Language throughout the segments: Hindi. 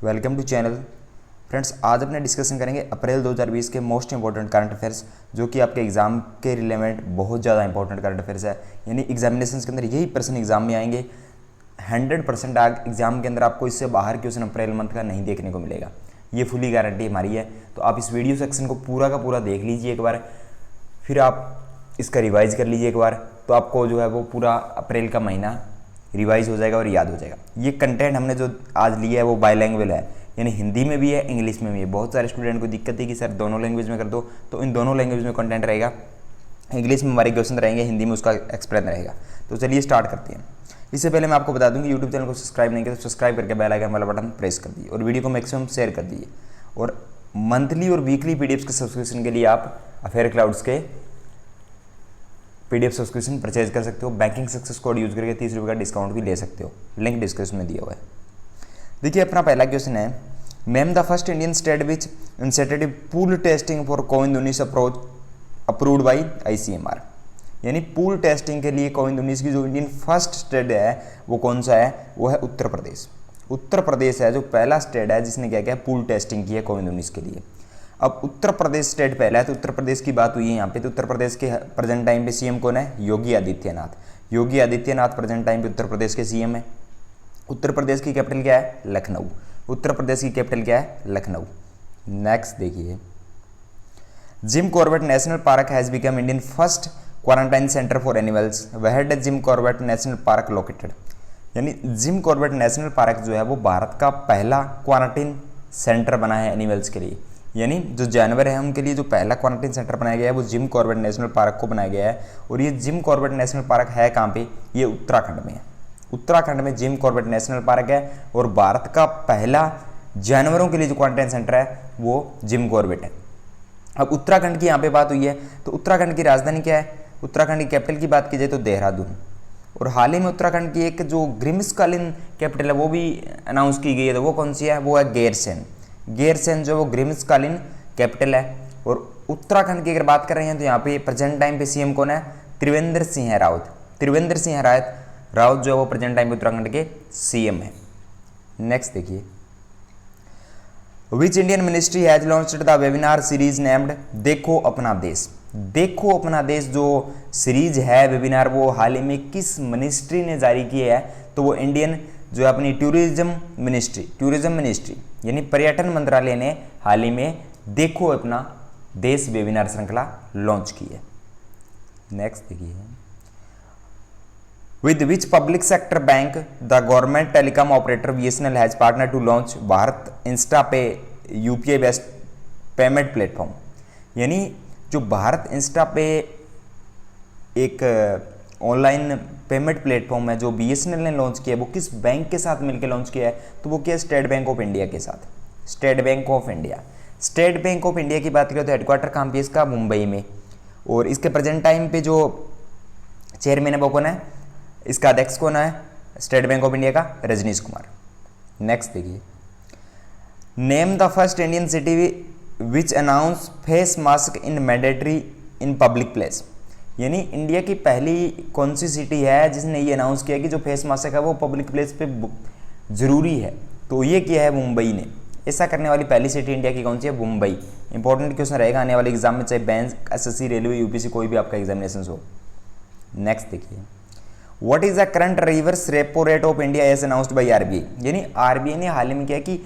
Welcome to channel. फ्रेंड्स, आज अपने डिस्कशन करेंगे अप्रैल 2020 के मोस्ट इंपॉर्टेंट करंट अफेयर्स, जो कि आपके एग्जाम के रिलेवेंट बहुत ज़्यादा इंपॉर्टेंट करंट अफेयर्स है। यानी एग्जामिनेशन के अंदर यही प्रश्न एग्जाम में आएंगे। 100% एग्जाम के अंदर आपको इससे बाहर क्वेश्चन अप्रैल मंथ का नहीं देखने को मिलेगा, ये फुली गारंटी हमारी है। तो आप इस वीडियो सेक्शन को पूरा का पूरा देख लीजिए एक बार, फिर आप इसका रिवाइज कर लीजिए एक बार, तो आपको जो है वो पूरा अप्रैल का महीना रिवाइज हो जाएगा और याद हो जाएगा। ये कंटेंट हमने जो आज लिया है वो बाईलैंग्वेज है, यानी हिंदी में भी है इंग्लिश में भी है। बहुत सारे स्टूडेंट को दिक्कत है कि सर दोनों लैंग्वेज में कर दो, तो इन दोनों लैंग्वेज में कंटेंट रहेगा। इंग्लिश में हमारे क्वेश्चन रहेंगे, हिंदी में उसका एक्सप्लेन रहेगा। तो चलिए स्टार्ट करते हैं। इससे पहले मैं आपको बता दूं कि यूट्यूब चैनल को सब्सक्राइब नहीं किया तो सब्सक्राइब करके बेल आइकन वाला बटन प्रेस कर दीजिए और वीडियो को मैक्सिमम शेयर कर दीजिए। और मंथली और वीकली पीडीएफ के सब्सक्रिप्शन के लिए आप अफेयर क्लाउड्स के पीडीएफ सब्सक्रिप्शन परचेज कर सकते हो। बैंकिंग सक्सेस कोड यूज करके 30 रुपये का डिस्काउंट भी ले सकते हो, लिंक डिस्क्रिप्शन में दिया हुआ है। देखिए, अपना पहला क्वेश्चन है, name the first Indian state which initiated pool testing for कोविड-19 अप्रोच अप्रूव्ड बाई ICMR। यानी पूल टेस्टिंग के लिए कोविड-19 की जो इंडियन फर्स्ट स्टेट है वो कौन सा है? वो है उत्तर प्रदेश। उत्तर प्रदेश है जो पहला स्टेट है जिसने क्या किया, पूल टेस्टिंग की है कोविड-19 के लिए। अब उत्तर प्रदेश स्टेट पहला है तो उत्तर प्रदेश की बात हुई है यहाँ पे। तो उत्तर प्रदेश के प्रेजेंट टाइम पे सीएम कौन है? योगी आदित्यनाथ। योगी आदित्यनाथ प्रेजेंट टाइम पे उत्तर प्रदेश के सीएम है। उत्तर प्रदेश की कैपिटल क्या है? लखनऊ। उत्तर प्रदेश की कैपिटल क्या है? लखनऊ। नेक्स्ट देखिए, Jim Corbett national park has become Indian first quarantine centre for animals. Where does Jim Corbett national park located? यानी जिम कॉर्बेट नेशनल पार्क जो है वो भारत का पहला क्वारंटाइन सेंटर बना है एनिमल्स के लिए। यानी जो जानवर हैं उनके लिए जो पहला क्वारंटाइन सेंटर बनाया गया है वो जिम कॉर्बेट नेशनल पार्क को बनाया गया है। और ये जिम कॉर्बेट नेशनल पार्क है कहाँ पे? ये उत्तराखंड में है। उत्तराखंड में जिम कॉर्बेट नेशनल पार्क है और भारत का पहला जानवरों के लिए जो क्वारंटाइन सेंटर है वो जिम कॉर्बेट है। अब उत्तराखंड की यहाँ पे बात हुई है तो उत्तराखंड की राजधानी क्या है? उत्तराखंड की कैपिटल की बात की जाए तो देहरादून। और हाल ही में उत्तराखंड की एक जो ग्रीष्मकालीन कैपिटल है वो भी अनाउंस की गई है, तो वो कौन सी है? वो है गैरसैंण। गैरसैंण जो वो ग्रीष्मकालीन कैपिटल है। और उत्तराखंड की अगर बात कर रहे हैं तो यहाँ पे प्रेजेंट टाइम पे सीएम कौन है? त्रिवेंद्र सिंह रावत। त्रिवेंद्र सिंह रावत जो है वो प्रेजेंट टाइम पे उत्तराखंड के सीएम है। नेक्स्ट देखिए, which Indian ministry has launched the webinar series named देखो अपना देश। देखो अपना देश जो सीरीज है वेबिनार वो हाल ही में किस मिनिस्ट्री ने जारी की है? तो वो इंडियन जो है अपनी टूरिज्म मिनिस्ट्री यानी पर्यटन मंत्रालय ने हाल ही में देखो अपना देश वेबिनार श्रृंखला लॉन्च की है। नेक्स्ट देखिए, with which public sector bank the government telecom operator BSNL has partner to launch Bharat insta pay UPI based payment platform. यानी जो भारत इंस्टा पे एक ऑनलाइन पेमेंट प्लेटफॉर्म है जो BSNL ने लॉन्च किया है वो किस बैंक के साथ मिलकर लॉन्च किया है? तो वो क्या है? स्टेट बैंक ऑफ इंडिया के साथ। State bank of India. State bank of India की बात करें तो हेडक्वार्टर कहाँ पे है इसका? मुंबई में। और इसके प्रेजेंट टाइम पे जो चेयरमैन है वो कौन है? इसका अध्यक्ष कौन है? स्टेट बैंक ऑफ इंडिया का रजनीश कुमार। नेक्स्ट देखिए, name the first Indian city which announce face mask in mandatory in public place. यानी इंडिया की पहली कौन सी सिटी है जिसने ये अनाउंस किया कि जो फेस मास्क है वो पब्लिक प्लेस पे जरूरी है? तो ये किया है मुंबई ने। ऐसा करने वाली पहली सिटी इंडिया की कौन सी है? मुंबई। इंपॉर्टेंट क्वेश्चन रहेगा आने वाले एग्जाम में, चाहे बैंक, SSC, रेलवे, UPC कोई भी आपका एग्जामिनेशन हो। नेक्स्ट देखिए, what is the current reverse repo rate of India as announced by RBI। यानी RBI ने हाल ही में किया कि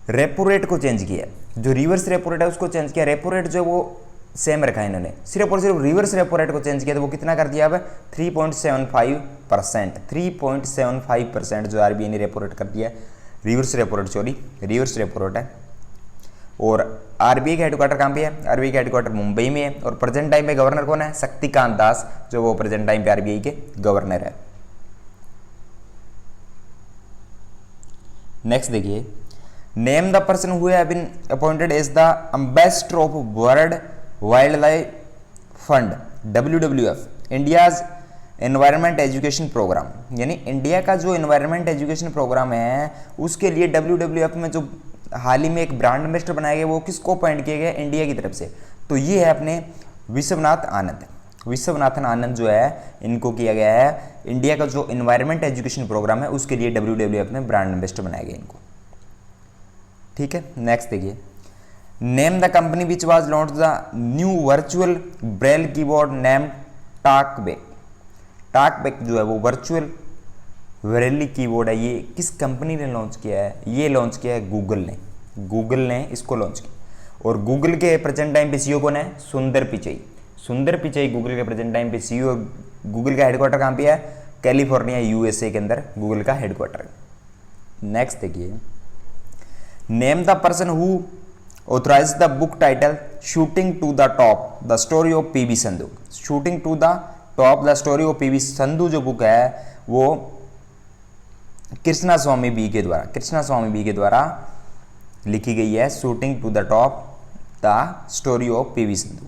रेपो रेट को चेंज किया, जो रिवर्स रेपो रेट है उसको चेंज किया। रेपो रेट जो है वो सेम रखा है इन्होंने, सिर्फ और सिर्फ रिवर्स रेपो रेट को चेंज किया। तो वो कितना कर दिया अब? 3.75%। 3.75% जो RBI ने रेपो रेट कर दिया। रिवर्स रेपो रेट है। और RBI का हेडक्वार्टर कहाँ पे है? RBI का हेडक्वार्टर मुंबई में है। और प्रेजेंट टाइम पे गवर्नर कौन है? शक्तिकांत दास, जो वो प्रेजेंट टाइम पे RBI के गवर्नर है। नेक्स्ट देखिए, name the person who have been appointed as the ambassador of world wildlife fund WWF, India's environment education program. यानी इंडिया का जो एनवायरमेंट एजुकेशन प्रोग्राम है उसके लिए WWF में जो हाल ही में एक ब्रांड एम्बेसडर बनाया गया वो किसको अपॉइंट किया गया? इंडिया की तरफ से। तो ये है अपने विश्वनाथन आनंद जो है इनको किया गया है। इंडिया का जो एनवायरमेंट एजुकेशन प्रोग्राम है उसके लिए WWF में ब्रांड एम्बेसडर बनाया गया इनको। ठीक है। नेक्स्ट देखिए, name the company which was launch the new virtual Braille keyboard name talkback. Talkback जो है वो वर्चुअल ब्रेली कीबोर्ड है, ये किस कंपनी ने लॉन्च किया है? ये लॉन्च किया है गूगल ने। गूगल ने इसको लॉन्च किया। और गूगल के प्रेजेंट टाइम पे सीईओ कौन है? सुंदर पिचई। सुंदर पिचई गूगल के प्रेजेंट टाइम पे सीईओ। गूगल का हेडक्वार्टर कहाँ पे है? कैलिफोर्निया यूएसए के अंदर गूगल का हेडक्वार्टर। नेक्स्ट देखिए, name the person who authorise the book title shooting to the top the story of PV Sindhu. Shooting to the top the story of PV Sindhu जो बुक है वो कृष्णा स्वामी बी के द्वारा लिखी गई है। Shooting to the top the story of PV Sindhu,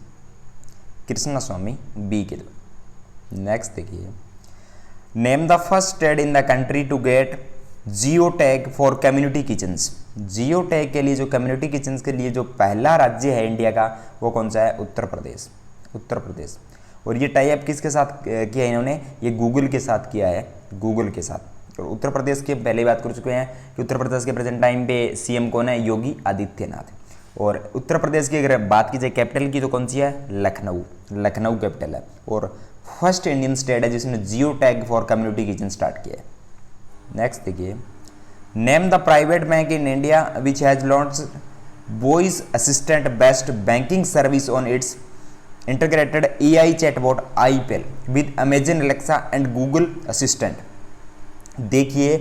Krishna Swamy B K द्वारा। नेक्स्ट देखिए, name the first state in the country to get geo tag for community kitchens. Geo tag के लिए जो कम्युनिटी किचन्स के लिए जो पहला राज्य है इंडिया का वो कौन सा है? उत्तर प्रदेश। उत्तर प्रदेश। और ये टाई अप किसके साथ किया है इन्होंने? ये गूगल के साथ किया है, गूगल के साथ। और उत्तर प्रदेश के पहले बात कर चुके हैं कि उत्तर प्रदेश के प्रेजेंट टाइम पे सीएम कौन है? योगी आदित्यनाथ। और उत्तर प्रदेश की अगर बात की जाए कैपिटल की तो कौन सी है? लखनऊ। लखनऊ कैपिटल है। और फर्स्ट इंडियन स्टेट है जिसने geo tag for community kitchen start किया है। नेक्स्ट देखिए, name the private bank in India which has launch voice assistant based banking service on its integrated AI chatbot iPal with Amazon Alexa and Google Assistant. देखिए,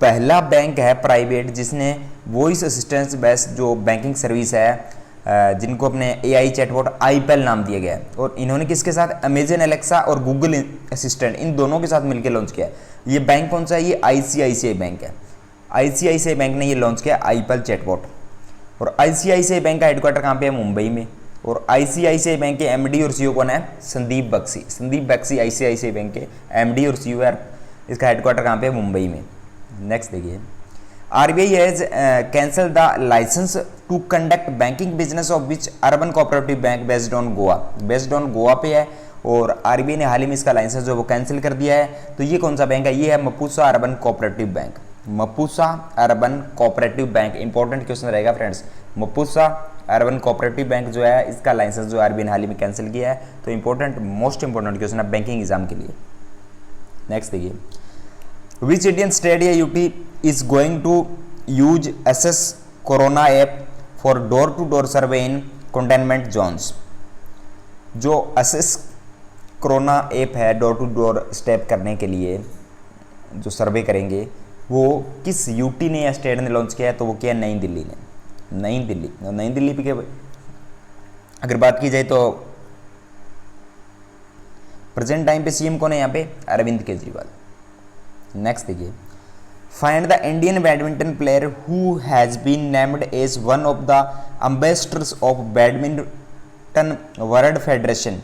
पहला बैंक है प्राइवेट जिसने वॉइस असिस्टेंस बेस्ड जो बैंकिंग सर्विस है जिनको अपने एआई चैटबॉट आईपेल नाम दिया गया है। और इन्होंने किसके साथ? अमेजन एलेक्सा और गूगल असिस्टेंट, इन दोनों के साथ मिलकर लॉन्च किया है। ये बैंक कौन सा है? ये आईसीआईसीआई बैंक है। आईसीआईसीआई बैंक ने ये लॉन्च किया आईपेल चैटबॉट। और आईसीआईसीआई बैंक का हेडक्वार्टर कहाँ पे है? मुंबई में। और आईसीआईसीआई बैंक के एमडी और सीईओ कौन है? संदीप बख्शी। संदीप बख्शी आईसीआईसीआई बैंक के एमडी और सीईओ है। इसका हेडक्वार्टर कहाँ पे है? मुंबई में। नेक्स्ट देखिए, RBI has cancel the licence to conduct banking business of which urban cooperative bank based on Goa. Based on Goa पे है और आरबीआई ने हाल ही में इसका लाइसेंस जो वो कैंसिल कर दिया है। तो ये कौन सा बैंक है? ये है Mapusa urban cooperative bank. Mapusa urban cooperative bank important question रहेगा friends. Mapusa urban cooperative bank जो है इसका लाइसेंस जो आरबीआई ने हाल ही में कैंसिल किया है। तो इंपॉर्टेंट मोस्ट इंपॉर्टेंट क्वेश्चन है बैंकिंग एग्जाम के लिए। नेक्स्ट देखिए, which Indian state or UT is going to use SS corona app for door to door survey in containment zones. जो एसएस कोरोना ऐप है डोर टू डोर स्टेप करने के लिए जो सर्वे करेंगे वो किस यूटी ने या स्टेट ने लॉन्च किया है? तो वो किया नई दिल्ली ने। नई दिल्ली। नई दिल्ली पे अगर बात की जाए तो प्रेजेंट टाइम पे सीएम कौन है यहाँ पे? अरविंद केजरीवाल। नेक्स्ट देखिए, find the Indian badminton player who has been named as one of the ambassadors of badminton world federation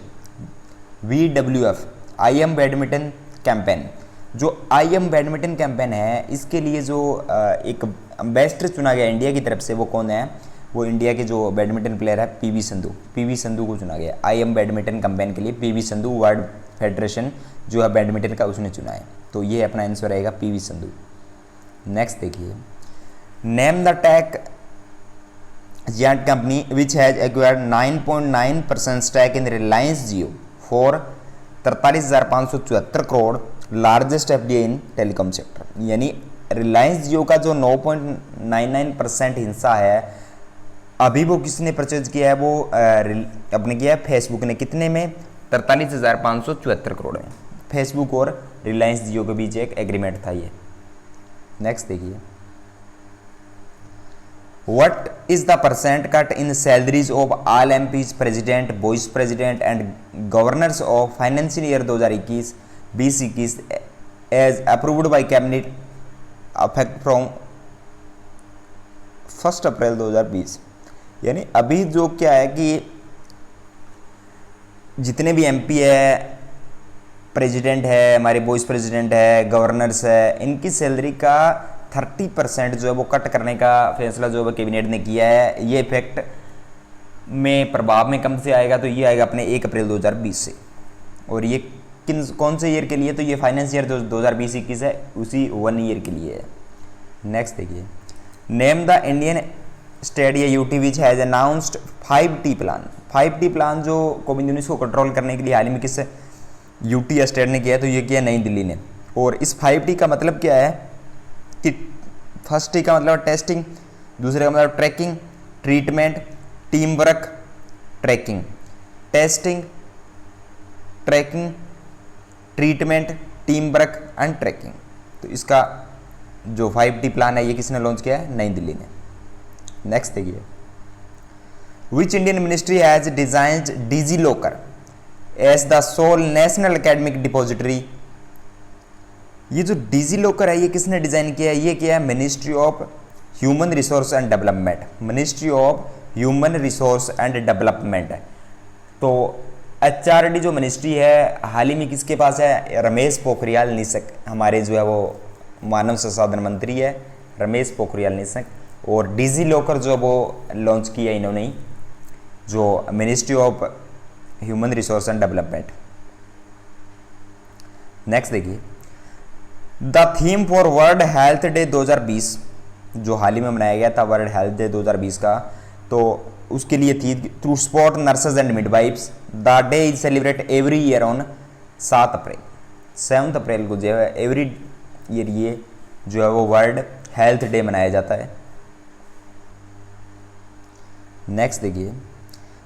VWF IM badminton campaign. जो IM बैडमिंटन कैंपेन है इसके लिए जो एक एम्बेसडर चुना गया इंडिया की तरफ से वो कौन है? वो इंडिया के जो बैडमिंटन प्लेयर है पीवी संधू। पीवी संधू को चुना गया IM बैडमिंटन कैंपेन के लिए। पीवी संधू वर्ल्ड फेडरेशन जो है बैडमिंटन का उसने चुना है। तो ये अपना आंसर रहेगा पीवी संधू। नेक्स्ट देखिए, name the tech giant company which has acquired 9.9% stack in Reliance Jio for 43,574 crore, largest FDI in telecom sector. यानी रिलायंस जियो का जो 9.99% हिस्सा है अभी वो किसने परचेज किया है? वो अपने किया है फेसबुक ने। कितने में? 43,574 करोड़ में। फेसबुक और रिलायंस जियो के बीच एक एग्रीमेंट था ये। नेक्स्ट देखिए, what is the percent cut in salaries of all MPs, president, vice president and governors of financial year 2021 as approved by cabinet affect from 1 April 2020। यानी अभी जो क्या है कि जितने भी एमपी है, प्रेसिडेंट है, हमारे वाइस प्रेसिडेंट है, गवर्नर्स है, इनकी सैलरी का 30% जो है वो कट करने का फैसला जो है कैबिनेट ने किया है। ये इफेक्ट में प्रभाव में कम से आएगा। तो ये आएगा अपने 1 अप्रैल 2020 से। और ये कौन से ईयर के लिए? तो ये फाइनेंस ईयर जो 2020-21 है उसी 1 ईयर के लिए है। नेक्स्ट देखिए, name the Indian state or UT which has announced 5T plan. 5T plan जो कोविड 19 को कंट्रोल करने के लिए हाल ही में किस यूटी या स्टेट ने किया, तो ये किया नई दिल्ली ने। और इस 5T का मतलब क्या है कि फर्स्ट टी का मतलब टेस्टिंग, दूसरे का मतलब tracking, treatment, team work, tracking. Testing, tracking, treatment, team work and tracking. तो इसका जो 5T प्लान है ये किसने लॉन्च किया है, नई दिल्ली ने। नेक्स्ट देखिए, which Indian ministry has designed digi locker as the sole national academic depository. ये जो डिजी लॉकर है ये किसने डिजाइन किया है, ये किया है ministry of human resource and development. Ministry of human resource and development. तो HRD जो मिनिस्ट्री है हाल ही में किसके पास है, रमेश पोखरियाल निशंक, हमारे जो है वो मानव संसाधन मंत्री है रमेश पोखरियाल निशंक। और डिजी लॉकर जो वो लॉन्च किया इन्होंने ही, जो ministry of human resource and development. Next देखिए, the theme for World Health Day 2020 जो हाल ही में मनाया गया था, वर्ल्ड हेल्थ डे 2020 का, तो उसके लिए थी to support nurses and midwifes. The day is celebrate every year on 7 April. 7 अप्रैल को जो है एवरी ईयर ये जो है वो वर्ल्ड हेल्थ डे मनाया जाता है। नेक्स्ट देखिए,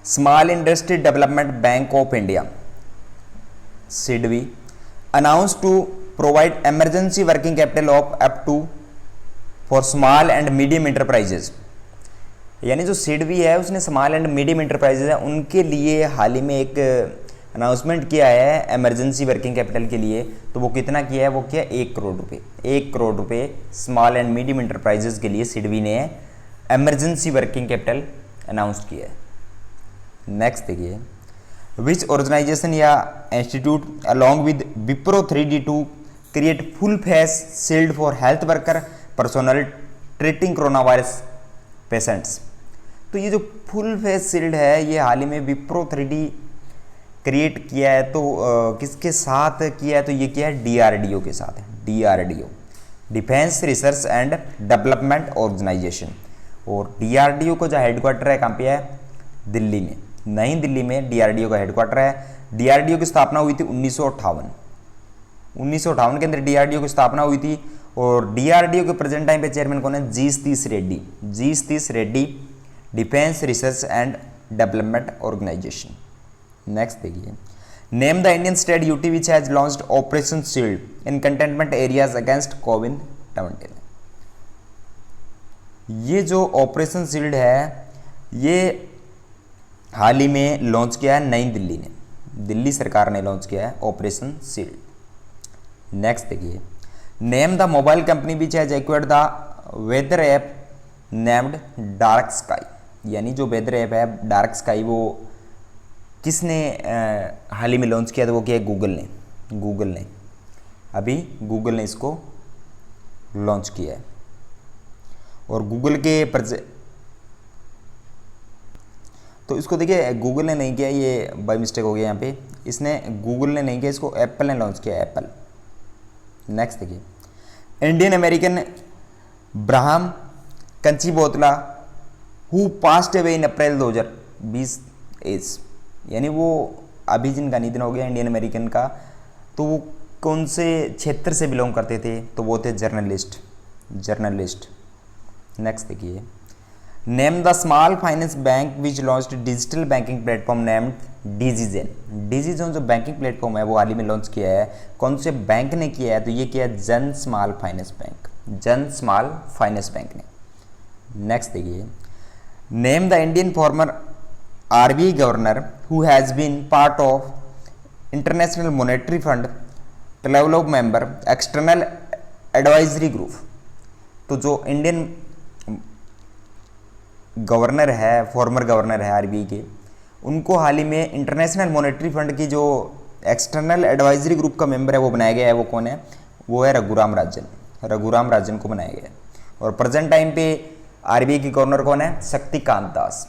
small industry development bank of India SIDBI announce to provide emergency working capital of up to for small and medium enterprises. यानी जो सिडबी है उसने स्मॉल एंड मीडियम इंटरप्राइजेज है उनके लिए हाल ही में एक अनाउंसमेंट किया है इमरजेंसी वर्किंग कैपिटल के लिए। तो वो कितना किया है, वो किया 1 करोड़ रुपए। 1 करोड़ रुपए स्मॉल एंड मीडियम इंटरप्राइजेज के लिए सिडबी ने इमरजेंसी वर्किंग कैपिटल अनाउंस किया है। नेक्स्ट देखिए, which organisation or institute along with Wipro 3D to create full face shield for health worker personal treating corona virus patients. तो ये जो फुल फेस शील्ड है ये हाल ही में विप्रो 3D क्रिएट किया है। तो किसके साथ किया है, तो ये किया है DRDO के साथ। DRDO defence research and development organisation. और DRDO को जो हेडक्वार्टर है कहाँ पे है, दिल्ली में, नई दिल्ली में DRDO का हेडक्वार्टर है। DRDO की स्थापना हुई थी 1958। 1958 के अंदर DRDO की स्थापना हुई थी। और DRDO के प्रेजेंट टाइम पे चेयरमैन कौन है, G Satheesh Reddy. G Satheesh Reddy, defence research and development organisation. Next देखिए, name the Indian state UT which has launched operation shield in containment areas against कोविड-19। ये जो ऑपरेशन शील्ड है ये हाल ही में लॉन्च किया है नई दिल्ली ने, दिल्ली सरकार ने लॉन्च किया है ऑपरेशन शील्ड। नेक्स्ट देखिए, name the mobile company which has acquired the weather app named dark sky. यानी जो वेदर ऐप है डार्क स्काई वो किसने हाल ही में लॉन्च किया था, वो किया है गूगल ने। गूगल ने अभी गूगल ने इसको लॉन्च किया है। और गूगल के तो इसको देखिए गूगल ने नहीं किया, ये बाय मिस्टेक हो गया यहाँ पे, इसने गूगल ने नहीं किया, इसको एप्पल ने लॉन्च किया, एप्पल। नेक्स्ट देखिए, Indian American Brahm Kanchibotla who passed away in April 2020 age. यानी वो अभी जिनका निधन हो गया इंडियन अमेरिकन का, तो वो कौन से क्षेत्र से बिलोंग करते थे, तो वो थे जर्नलिस्ट। नेक्स्ट देखिए, name the small finance bank which launched digital banking platform named DigiGen. DigiGen जो बैंकिंग प्लेटफॉर्म है वो हाल ही में लॉन्च किया है। कौन से बैंक ने किया है, तो ये किया है Jana small finance bank, Jana small finance bank ने। नेक्स्ट देखिए, name the Indian former RBI governor who has been part of international monetary fund 12 member external advisory group. तो जो इंडियन गवर्नर है, फॉर्मर गवर्नर है RBI के, उनको हाल ही में इंटरनेशनल मॉनेटरी फंड की जो एक्सटर्नल एडवाइजरी ग्रुप का मेंबर है वो बनाया गया है। वो कौन है, वो है रघुराम राजन। रघुराम राजन को बनाया गया है। और प्रेजेंट टाइम पे RBI के गवर्नर कौन है, शक्तिकांत दास।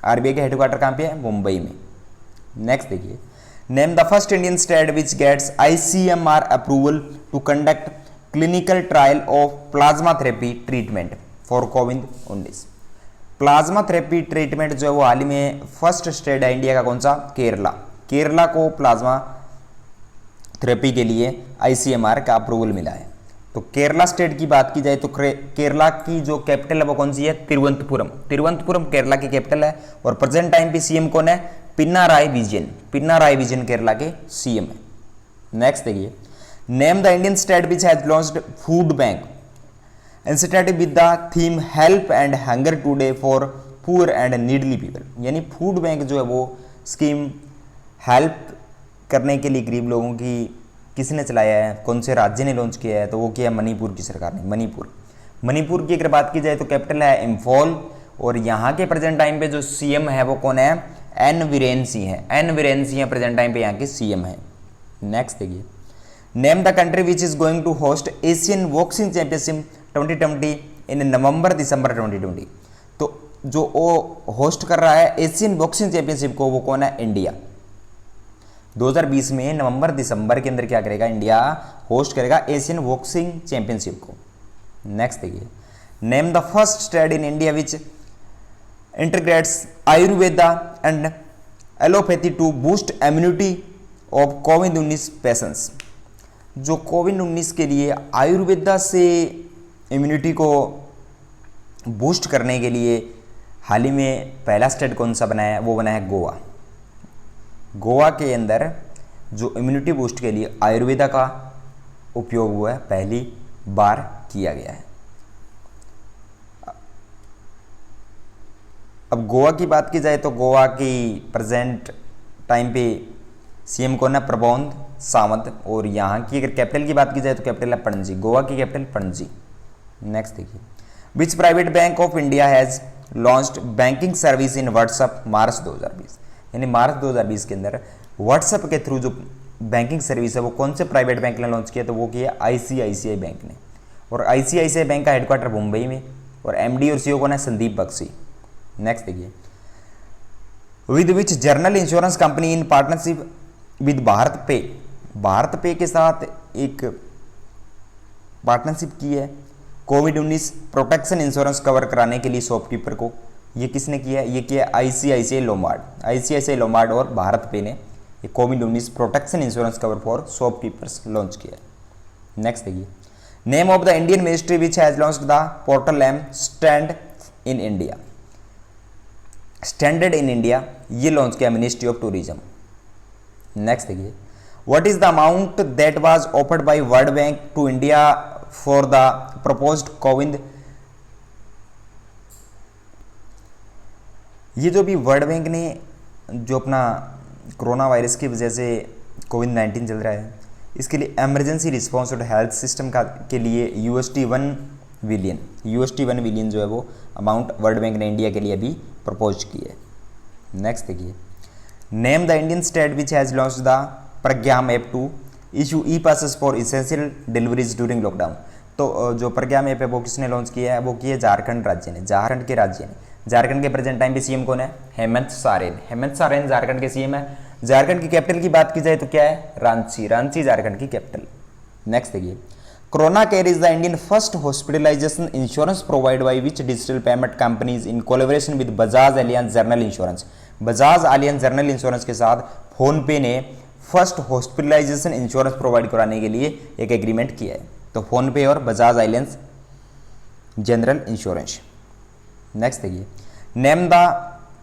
RBI के हेडक्वार्टर कहाँ पे है, मुंबई में। नेक्स्ट देखिए, name the first Indian state which gets ICMR approval to conduct clinical trial of plasma therapy treatment for कोविड-19। प्लाज्मा थेरेपी ट्रीटमेंट जो है वो हाल ही में फर्स्ट स्टेट है इंडिया का, कौन सा? केरला। केरला को प्लाज्मा थेरेपी के लिए आईसीएमआर का अप्रूवल मिला है। तो केरला स्टेट की बात की जाए तो केरला की जो कैपिटल है वो कौन सी है? तिरुवनंतपुरम। तिरुवनंतपुरम केरला की कैपिटल है और प्रेजेंट टाइम पे सीएम कौन है? पिनाराई विजयन। पिनाराई विजयन केरला के सीएम है। नेक्स्ट देखिए, name the Indian state which has launched food bank institute with the theme help and hunger today for poor and needy people. यानी फूड बैंक जो है वो स्कीम हेल्प करने के लिए गरीब लोगों की किसने चलाया है? कौन से राज्य ने लॉन्च किया है? तो वो किया है मणिपुर की सरकार ने। मणिपुर की अगर बात की जाए तो कैपिटल है इम्फॉल और यहाँ के प्रेजेंट टाइम पे जो सीएम है वो कौन है? एन वीरेन सिंह है। N Biren Singh present time पे यहाँ के सीएम है। नेक्स्ट देखिए, name the country which is going to host Asian boxing championship 2020 in November December 2020। तो जो वो होस्ट कर रहा है एशियन बॉक्सिंग चैंपियनशिप को, वो कौन है? इंडिया। 2020 में नवंबर दिसंबर के अंदर क्या करेगा? इंडिया होस्ट करेगा एशियन बॉक्सिंग चैंपियनशिप को। नेक्स्ट देखिए, name the first state in India which integrates Ayurveda and allopathy to boost immunity of कोविड-19 पेशेंट्स। जो कोविड-19 के लिए आयुर्वेदा से इम्यूनिटी को बूस्ट करने के लिए हाल ही में पहला स्टेट कौन सा बना है? वो बना है गोवा। गोवा के अंदर जो इम्यूनिटी बूस्ट के लिए आयुर्वेदा का उपयोग हुआ है पहली बार किया गया है। अब गोवा की बात की जाए तो गोवा की प्रेजेंट टाइम पे सीएम कौन है? प्रमोद सावंत। और यहाँ की अगर कैपिटल की बात की जाए तो कैपिटल है पणजी। गोवा की कैपिटल पणजी। नेक्स्ट देखिए, which private bank of India has launched banking service in WhatsApp March 2020। यानी मार्च 2020 के अंदर व्हाट्सएप के थ्रू जो बैंकिंग सर्विस है वो कौन से प्राइवेट बैंक ने लॉन्च किया? तो वो किया आईसीआईसीआई बैंक ने। और आईसीआईसीआई बैंक का हेडक्वार्टर मुंबई में और एमडी और सीईओ कौन है? संदीप बख्शी। नेक्स्ट देखिए, with which journal insurance company in partnership with Bharat पे। भारत पे के साथ एक पार्टनरशिप की है कोविड-19 प्रोटेक्शन इंश्योरेंस कवर कराने के लिए शॉपकीपर को। ये किसने किया है? ये किया आईसीआईसीआई लोम्बार्ड। आईसीआईसीआई लोम्बार्ड और भारत पे ने ये कोविड-19 protection insurance cover for shopkeepers launch किया है। नेक्स्ट देखिए, name of the Indian ministry which has launched the portal M stand in India. Standard in India ये लॉन्च किया मिनिस्ट्री ऑफ टूरिज्म। नेक्स्ट देखिए, what is the amount that was offered by World Bank to India for the proposed Covid. ये जो भी वर्ल्ड बैंक ने जो अपना कोरोना वायरस की वजह से कोविड-19 चल रहा है इसके लिए इमरजेंसी रिस्पॉन्स और हेल्थ सिस्टम का के लिए $1 बिलियन जो है वो अमाउंट वर्ल्ड बैंक ने इंडिया के लिए अभी प्रपोज की है। नेक्स्ट देखिए, name the Indian state which has launch the Pragyaam app to issue e passes for essential deliveries during lockdown. तो जो प्रज्ञाम ऐप है वो किसने लॉन्च किया है? वो किया झारखंड राज्य ने। झारखंड के राज्य ने। झारखंड के प्रेजेंट टाइम पे सीएम कौन है? हेमंत सोरेन। हेमंत सोरेन झारखंड के सीएम है। झारखंड की कैपिटल की बात की जाए तो क्या है? रांची। रांची झारखंड की कैपिटल। नेक्स्ट देखिए, corona care is the Indian first hospitalisation insurance provide by which digital payment companies in collaboration with Bajaj Allianz general insurance. Bajaj Allianz general insurance के साथ फोन पे ने फर्स्ट हॉस्पिटलाइजेशन इंश्योरेंस प्रोवाइड कराने के लिए एक एग्रीमेंट किया है। तो फोन पे और Bajaj Allianz general insurance. Next देखिए, name the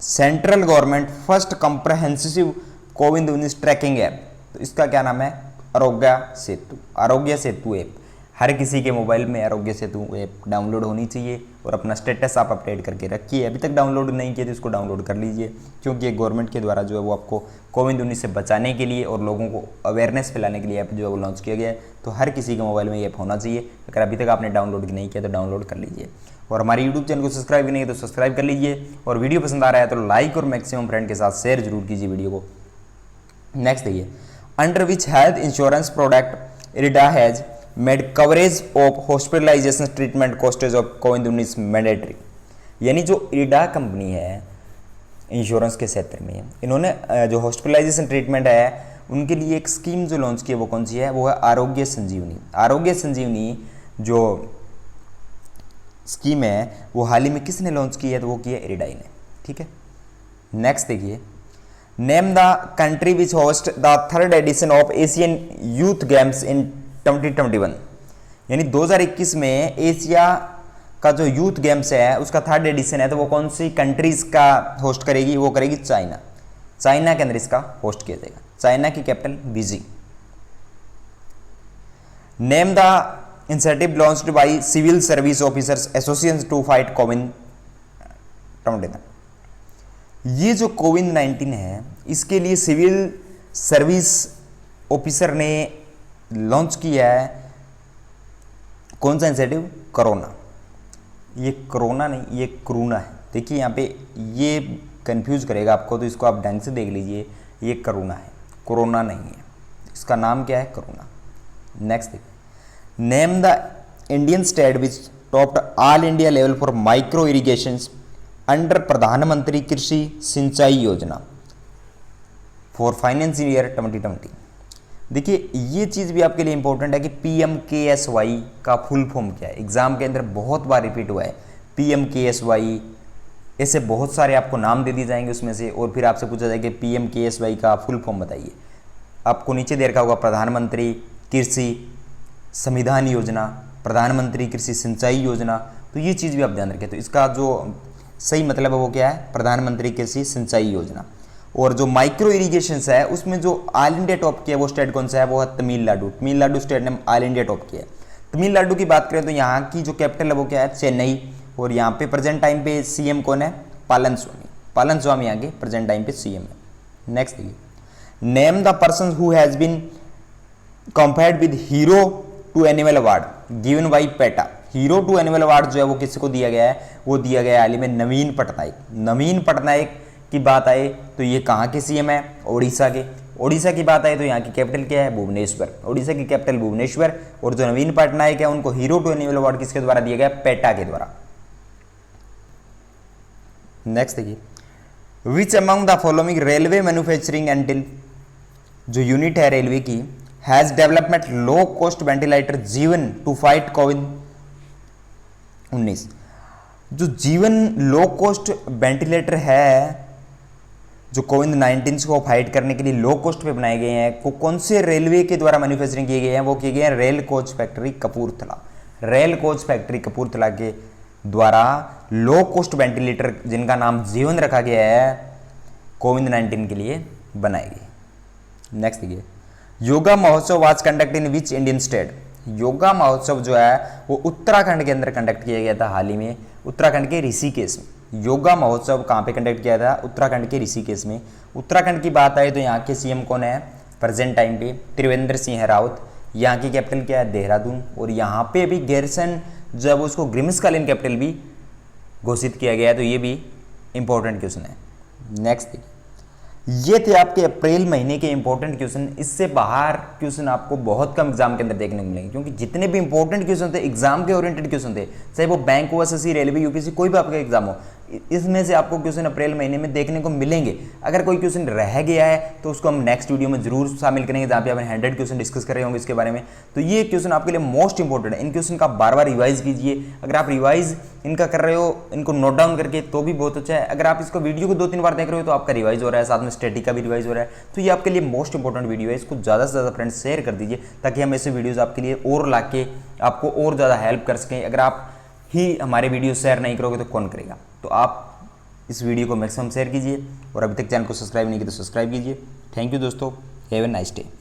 central government first comprehensive कोविड-19 ट्रैकिंग ऐप। तो इसका क्या नाम है? आरोग्य सेतु। आरोग्य सेतु ऐप। हर किसी के मोबाइल में आरोग्य सेतु ऐप डाउनलोड होनी चाहिए और अपना स्टेटस आप अपडेट करके रखिए। अभी तक डाउनलोड नहीं किया तो इसको डाउनलोड कर लीजिए, क्योंकि ये गवर्नमेंट के द्वारा जो है वो आपको कोविड-19 से बचाने के लिए और लोगों को अवेयरनेस फैलाने के लिए ऐप जो है वो लॉन्च किया गया है। तो हर किसी के मोबाइल में ये ऐप होना चाहिए। अगर अभी तक आपने डाउनलोड नहीं किया तो डाउनलोड कर लीजिए और हमारे यूट्यूब चैनल को सब्सक्राइब नहीं है तो सब्सक्राइब कर लीजिए और वीडियो पसंद आ रहा है तो लाइक और मैक्सिमम फ्रेंड के साथ शेयर जरूर कीजिए वीडियो को। नेक्स्ट देखिए, under which health insurance product IRDA has made coverage of hospitalisation treatment costs of कोविड-19 मैंडेटरी। यानी जो इरिडा कंपनी है इंश्योरेंस के क्षेत्र में, इन्होंने जो हॉस्पिटलाइजेशन ट्रीटमेंट है उनके लिए एक स्कीम जो लॉन्च की है वो कौन सी है? वो है आरोग्य संजीवनी। आरोग्य संजीवनी जो स्कीम है वो हाल ही में किसने लॉन्च की है, तो वो की है इरिडाई ने। ठीक है, नेक्स्ट देखिए, name the country which host the third edition of Asian youth games in 2021, यानी 2021 में एशिया का जो यूथ गेम्स है उसका थर्ड एडिशन है, तो वो कौन सी कंट्रीज का होस्ट करेगी, वो करेगी चाइना। चाइना के अंदर इसका होस्ट किया जाएगा। चाइना की capital Beijing. Name the incentive launched by civil service officers association to fight कोविड-19। ये जो कोविड-19 है इसके लिए सिविल सर्विस ऑफिसर ने लॉन्च किया है कौन सा इंसेंटिव, कोरोना। ये कोरोना नहीं, ये कोरोना है। देखिए यहाँ पे ये कंफ्यूज करेगा आपको, तो इसको आप ढंग से देख लीजिए, ये कोरोना है, कोरोना नहीं है, इसका नाम क्या है, कोरोना। नेक्स्ट देखिए, name the Indian state which topped all India level for micro irrigations under Pradhan Mantri Krishi सिंचाई योजना फॉर फाइनेंशियल ईयर 2020। देखिए ये चीज़ भी आपके लिए इंपॉर्टेंट है कि PMKSY का फुल फॉर्म क्या है। एग्जाम के अंदर बहुत बार रिपीट हुआ है PMKSY, ऐसे बहुत सारे आपको नाम दे दिए जाएंगे उसमें से, और फिर आपसे पूछा जाएगा कि PMKSY का फुल फॉर्म बताइए। आपको नीचे दे रखा होगा प्रधानमंत्री कृषि संविधान योजना, प्रधानमंत्री कृषि सिंचाई योजना, तो ये चीज़ भी आप ध्यान रखें। तो इसका जो सही मतलब है वो क्या है, प्रधानमंत्री कृषि सिंचाई योजना। और जो माइक्रो इरिगेशन है उसमें जो ऑल इंडिया टॉप किया है वो स्टेट कौन सा है, वो है तमिलनाडु। तमिलनाडु स्टेट ने ऑल इंडिया टॉप किया है। तमिलनाडु की बात करें तो यहाँ की जो कैपिटल है वो क्या है, चेन्नई। और यहाँ पे प्रेजेंट टाइम पे CM कौन है, पालनस्वामी। पालनस्वामी यहाँ के प्रेजेंट टाइम पे CM है। नेक्स्ट देखिए, name the person who has been compared with hero to animal award given by PETA. Hero to animal award जो है वो किसको दिया गया है, वो दिया गया है हाल ही में नवीन पटनायक। नवीन पटनायक की बात आए तो ये कहाँ के CM है, ओडिशा के। ओडिशा की बात आए तो यहाँ की कैपिटल क्या है, भुवनेश्वर। ओडिशा की कैपिटल भुवनेश्वर। और जो नवीन पटनायक है उनको हीरो टू एनिमल अवार्ड किसके द्वारा दिया गया, पेटा के द्वारा। नेक्स्ट देखिए, which among the following railway manufacturing until जो यूनिट है रेलवे की has development low cost ventilator जीवन टू फाइट कोविड-19। जो जीवन लो कॉस्ट वेंटिलेटर है जो कोविड-19 को फाइट करने के लिए लो कॉस्ट पे बनाए गए हैं, वो कौन से रेलवे के द्वारा मैन्युफैक्चरिंग किए गए हैं, वो किए गए हैं rail coach factory Kapurthala. Rail coach factory Kapurthala के द्वारा लो कॉस्ट वेंटिलेटर जिनका नाम जीवन रखा गया है कोविड-19 के लिए बनाए गए। नेक्स्ट देखिए, योगा महोत्सव was conduct in which Indian state. Yoga महोत्सव जो है वो उत्तराखंड के अंदर कंडक्ट किया गया था हाल ही में, उत्तराखंड के ऋषिकेश में। योगा महोत्सव कहाँ पे कंडक्ट किया था, उत्तराखंड के ऋषिकेश में। उत्तराखंड की बात आए तो यहाँ के CM कौन है प्रेजेंट टाइम पे, त्रिवेंद्र सिंह रावत। यहाँ की कैपिटल क्या है, देहरादून। और यहाँ पे भी गैरसन जब उसको ग्रीष्मकालीन कैपिटल भी घोषित किया गया है, तो ये भी इंपॉर्टेंट क्वेश्चन है। नेक्स्ट देखिए, ये थे आपके अप्रैल महीने के इंपॉर्टेंट क्वेश्चन। इससे बाहर क्वेश्चन आपको बहुत कम एग्जाम के अंदर देखने को मिलेंगे, क्योंकि जितने भी इंपॉर्टेंट क्वेश्चन थे एग्जाम के ओरिएंटेड क्वेश्चन थे, चाहे वो बैंक हो, SSC, रेलवे, UPSC, कोई भी आपका एग्जाम हो, इसमें से आपको क्वेश्चन अप्रैल महीने में देखने को मिलेंगे। अगर कोई क्वेश्चन रह गया है तो उसको हम नेक्स्ट वीडियो में जरूर शामिल करेंगे, जहाँ पे अपन 100 क्वेश्चन डिस्कस कर रहे होंगे इसके बारे में। तो ये क्वेश्चन आपके लिए मोस्ट इंपॉर्टेंट है। इन क्वेश्चन का बार बार रिवाइज कीजिए। अगर आप रिवाइज इनका कर रहे हो, इनको नोट डाउन करके, तो भी बहुत अच्छा है। अगर आप इसको वीडियो को 2-3 बार देख रहे हो तो आपका रिवाइज हो रहा है, साथ में स्टैटिक का भी रिवाइज हो रहा है। तो ये आपके लिए मोस्ट इंपॉर्टेंट वीडियो है। इसको ज़्यादा से ज़्यादा फ्रेंड्स शेयर कर दीजिए, ताकि हम ऐसे वीडियोज़ आपके लिए और ला के आपको और ज़्यादा हेल्प कर सकें। अगर आप ही हमारे वीडियो शेयर नहीं करोगे तो कौन करेगा। तो आप इस वीडियो को मैक्सिमम शेयर कीजिए, और अभी तक चैनल को सब्सक्राइब नहीं किया तो सब्सक्राइब कीजिए। थैंक यू दोस्तों, हैव ए नाइस डे।